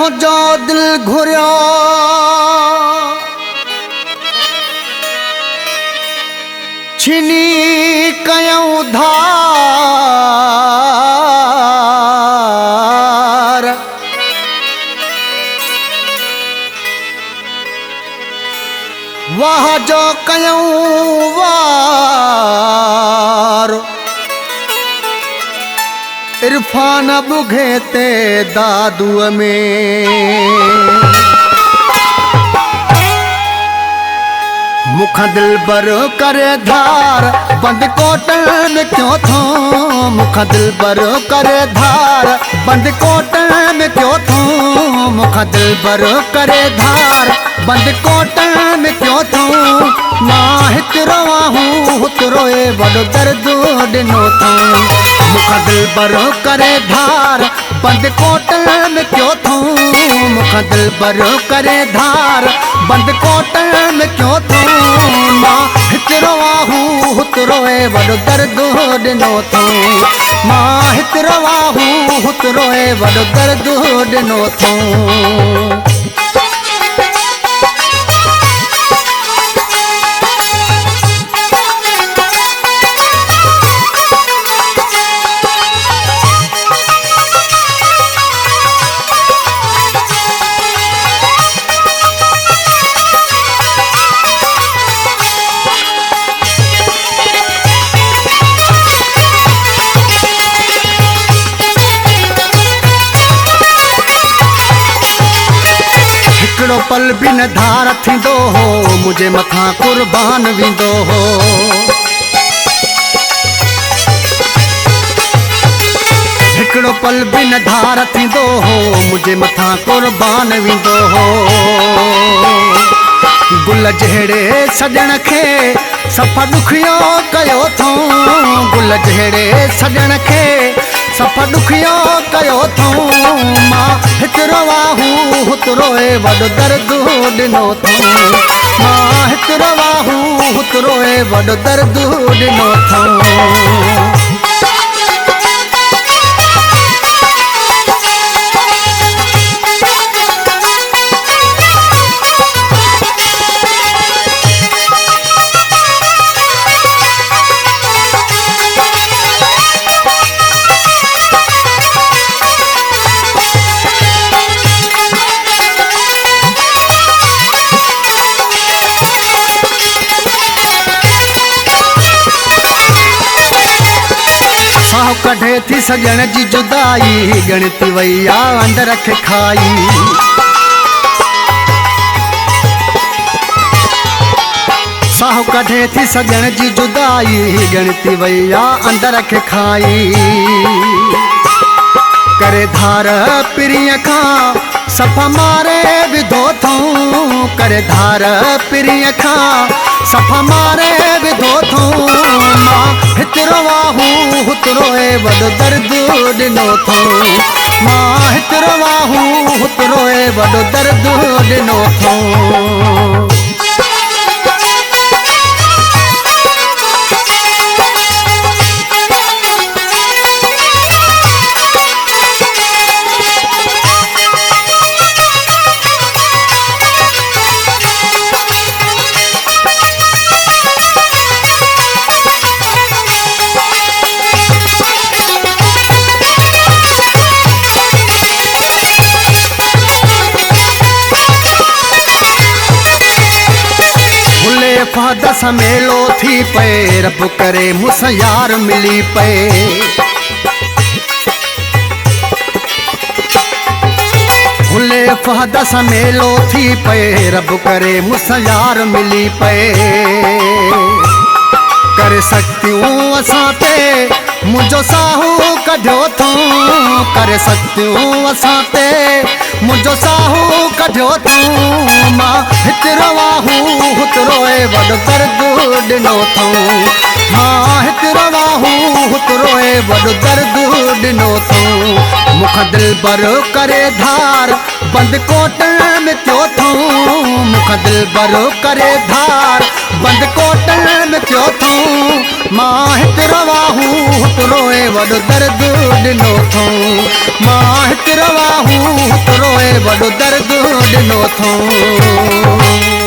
तुझो दिल घुरियो छिनी कयूं धार वाह जो कयूं वार इरफान बुघे ते दादूअ में मुख दिल बर करे धार बंद कोटन में क्यों थो मुख दिल बर करे धार बंद कोटन में क्यों थो मुख दिल बर करे धार बंद कोटन में क्यों थो मां हितरो आहूं हुतरोए वडो दर्द दिनो थो मुख दिल बर करे धार बंद कोटन में क्यों थो मुख दिल बर करे धार बंद कोटन में क्यों थो मां हितरो आहूं हुतरोए वडो दर्द दिनो थो मां हितरो आहूं हुतरोए वडो दर्द दिनो थो हिकिड़ो पल भी न धार थींदो हो मुझे मथां कुर्बान वेंदो हो हिकिड़ो पल भी न धार थींदो हो मुझे मथां कुर्बान वेंदो हो गुल जहिड़े सजण खे सफ़ा ॾुखियो कयो थो गुल जहिड़े सजण खे सफ़ा ॾुखियो कयो थो मां हितरो आहूं हुतरोए वडो दर्द दिनो थो मां हितरो आहूं हुतरोए वडो दर्द दिनो थो साहु कढे थी सजण जी जुदाई गणती वैया अंदर खे खाई साहु कढे थी सजण जी जुदाई गणती वैया अंदर खे खाई करे धार पिरीअ खां सफ़ा मारे विधो थो करे धार पिरीअ खां सफ़ा मारे विधो थो मां हितरो आहूं हुतरोए वडो दर्द दिनो थो मां हितरो आहूं हुतरोए वडो दर्द दिनो थो फादा समेलो थी पे रब करे मुसां यार मिली पे हुले फादा समेलो थी पे रब करे मुसां यार मिली पे करे सकतियूं असां ते मुंहिंजो साहू कढियो थो करे सकतियूं असां ते मुंहिंजो साहू कढियो थो मां हितरो आहूं हुतरोए वडो दर्द दिनो थो मां हितरो आहूं हुतरोए वडो दर्द दिनो थो मुख दिल बर करे धार बंद कोटन में क्यों थो मुख दिल बर करे धार बंद कोटन में क्यों थो मां हिते रवा हूं हुते रोए वॾो दर्द ॾिनो अथऊं मां हिते रवा हूं हुते रोए वॾो दर्द ॾिनो अथऊं